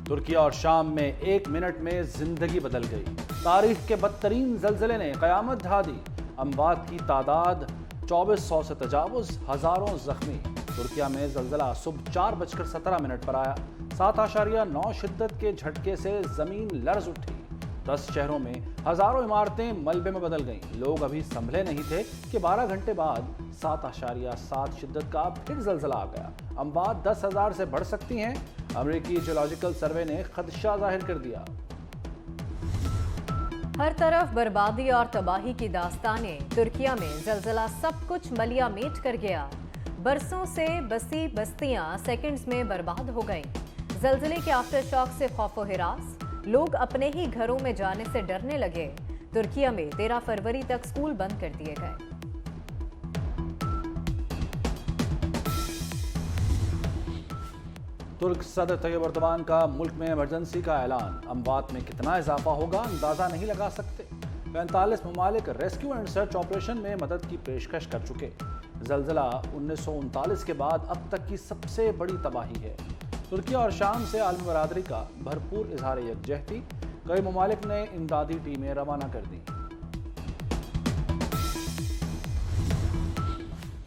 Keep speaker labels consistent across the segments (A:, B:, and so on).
A: ترکی اور شام میں 1 منٹ میں زندگی بدل گئی۔ تاریخ کے بدترین زلزلے نے قیامت ڈھا دی۔ اموات کی تعداد 2400 سے تجاوز، ہزاروں زخمی۔ ترکیہ میں زلزلہ صبح 4:17 پر آیا۔ 7.9 شدت کے جھٹکے سے زمین لرز اٹھی۔ 10 شہروں میں ہزاروں عمارتیں ملبے میں بدل گئیں۔ لوگ ابھی سنبھلے نہیں تھے کہ 12 گھنٹے بعد 7.7 شدت کا پھر زلزلہ آ گیا۔ اموات 10,000 سے بڑھ سکتی ہیں۔ امریکی جیولوجیکل سروے نے خدشہ ظاہر کر دیا۔
B: ہر طرف بربادی اور تباہی کی داستانیں۔ ترکیہ میں زلزلہ سب کچھ ملیا میٹ کر گیا۔ برسوں سے بسی بستیاں سیکنڈز میں برباد ہو گئیں۔ زلزلے کے آفٹر شاک سے خوف و ہراس، لوگ اپنے ہی گھروں میں جانے سے ڈرنے لگے۔ ترکیہ میں 13 فروری تک سکول بند کر دیے گئے۔
A: ترک صدر طیب اردوان کا ملک میں ایمرجنسی کا اعلان۔ اموات میں کتنا اضافہ ہوگا اندازہ نہیں لگا سکتے۔ 45 ممالک ریسکیو اینڈ سرچ آپریشن میں مدد کی پیشکش کر چکے۔ زلزلہ 1939 کے بعد اب تک کی سب سے بڑی تباہی ہے۔ ترکیہ اور شام سے عالمی برادری کا بھرپور اظہار یکجہتی۔ کئی ممالک نے امدادی ٹیمیں روانہ کر دیں۔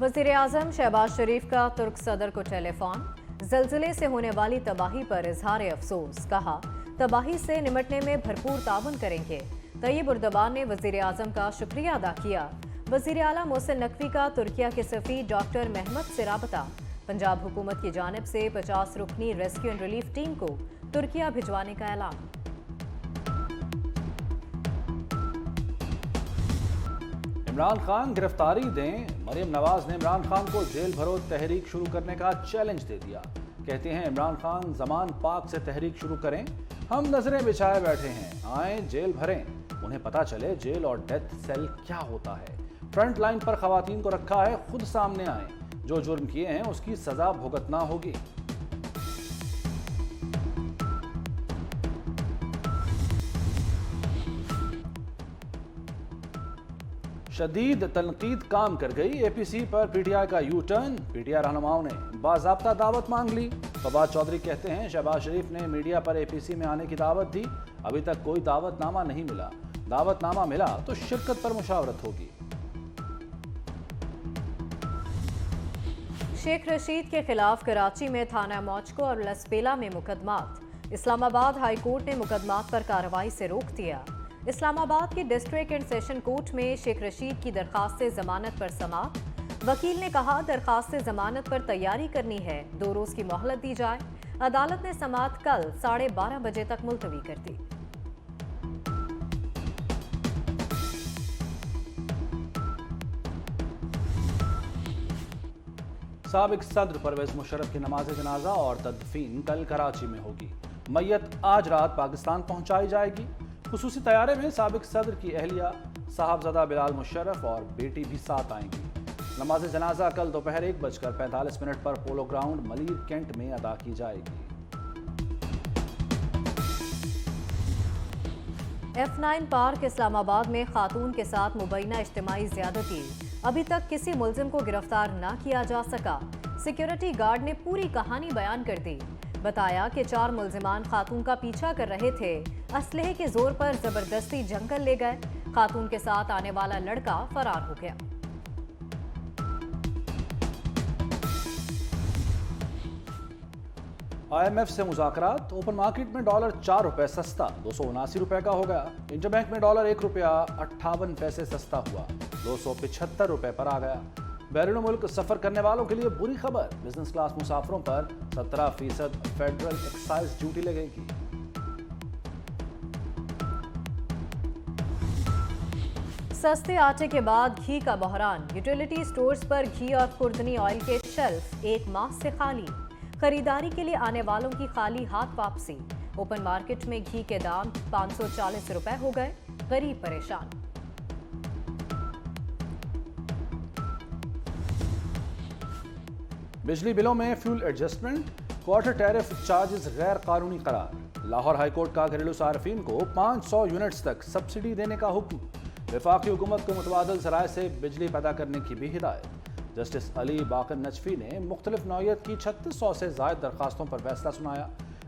B: وزیر اعظم شہباز شریف کا ترک صدر کو ٹیلی فون۔ زلزلے سے ہونے والی تباہی پر اظہار افسوس، کہا تباہی سے نمٹنے میں بھرپور تعاون کریں گے۔ طیب اردوان نے وزیر اعظم کا شکریہ ادا کیا۔ وزیر اعلیٰ محسن نقوی کا ترکیہ کے سفیر ڈاکٹر محمد سے رابطہ۔ پنجاب حکومت کی جانب سے 50 رکنی ریسکیو اینڈ ریلیف ٹیم کو ترکیہ بھجوانے کا اعلان۔
A: عمران خان گرفتاری دیں۔ مریم نواز نے عمران خان کو جیل بھرو تحریک شروع کرنے کا چیلنج دے دیا۔ کہتے ہیں عمران خان زمان پاک سے تحریک شروع کریں، ہم نظریں بچھائے بیٹھے ہیں، آئیں جیل بھریں، انہیں پتا چلے جیل اور ڈیتھ سیل کیا ہوتا ہے۔ فرنٹ لائن پر خواتین کو رکھا ہے، خود سامنے آئیں، جو جرم کیے ہیں اس کی سزا بھگتنا ہوگی۔ شدید تنقید کام کر گئی۔ اے پی سی پر پی ٹی آئی کا you turn. P T I رہنماؤں نے باضابطہ دعوت مانگ لی۔ فواد چودھری کہتے ہیں شہباز شریف نے میڈیا پر اے پی سی میں آنے کی دعوت دی، ابھی تک کوئی دعوت نامہ نہیں ملا، دعوت نامہ ملا تو شرکت پر مشاورت ہوگی۔
B: شیخ رشید کے خلاف کراچی میں تھانہ موچکو اور لسپیلا میں مقدمات۔ اسلام آباد ہائی کورٹ نے مقدمات پر کارروائی سے روک دیا۔ اسلام آباد کے ڈسٹرکٹ اینڈ سیشن کورٹ میں شیخ رشید کی درخواست ضمانت پر سماعت۔ وکیل نے کہا درخواست ضمانت پر تیاری کرنی ہے، 2 روز کی مہلت دی جائے۔ عدالت نے سماعت کل 12:30 بجے تک ملتوی کر دی۔
A: سابق صدر پرویز مشرف کی نماز جنازہ اور تدفین کل کراچی میں ہوگی۔ میت آج رات پاکستان پہنچائی جائے گی۔ خصوصی طیارے میں سابق صدر کی اہلیہ صاحبزادہ بلال مشرف اور بیٹی بھی ساتھ آئیں گی۔ نماز جنازہ کل دوپہر 1:45 پر پولو گراؤنڈ ملیر کینٹ میں ادا کی جائے گی۔
B: F9 پارک اسلام آباد میں خاتون کے ساتھ مبینہ اجتماعی زیادتی، ابھی تک کسی ملزم کو گرفتار نہ کیا جا سکا۔ سیکیورٹی گارڈ نے پوری کہانی بیان کر دی، بتایا کہ 4 ملزمان خاتون کا پیچھا کر رہے تھے، اسلحے کے زور پر زبردستی جنگل لے گئے، خاتون کے ساتھ آنے والا لڑکا فرار ہو گیا۔
A: آئی ایم ایف سے مذاکرات۔ اوپن مارکیٹ میں ڈالر 4 روپے سستا 279 روپے کا ہو گیا۔ انٹر بینک میں ڈالر 1 روپیہ 58 پیسے سستا ہوا 275 روپے پر آ گیا۔ بیرون ملک سفر کرنے والوں کے لیے بری خبر، بزنس کلاس مسافروں پر 17% فیڈرل ایکسائز ڈیوٹی لگے گی۔
B: سستے آٹے کے بعد گھی کا بحران، یوٹیلیٹی سٹورز پر گھی اور خوردنی آئل کے شیلف 1 ماہ سے خالی، خریداری کے لیے آنے والوں کی خالی ہاتھ واپسی۔ اوپن مارکیٹ میں گھی کے دام 540 روپے ہو گئے، غریب پریشان۔
A: بجلی بلوں میں fuel adjustment, quarter tariff charges غیر قانونی قرار۔ لاہور ہائی کورٹ کا گھریلو صارفین کو 500 یونٹس تک سبسڈی دینے کا حکم۔ وفاقی حکومت کو متبادل ذرائع سے بجلی پیدا کرنے کی بھی ہدایت۔ جسٹس علی باقر نجفی نے مختلف نوعیت کی 3600 سے زائد درخواستوں پر فیصلہ سنایا۔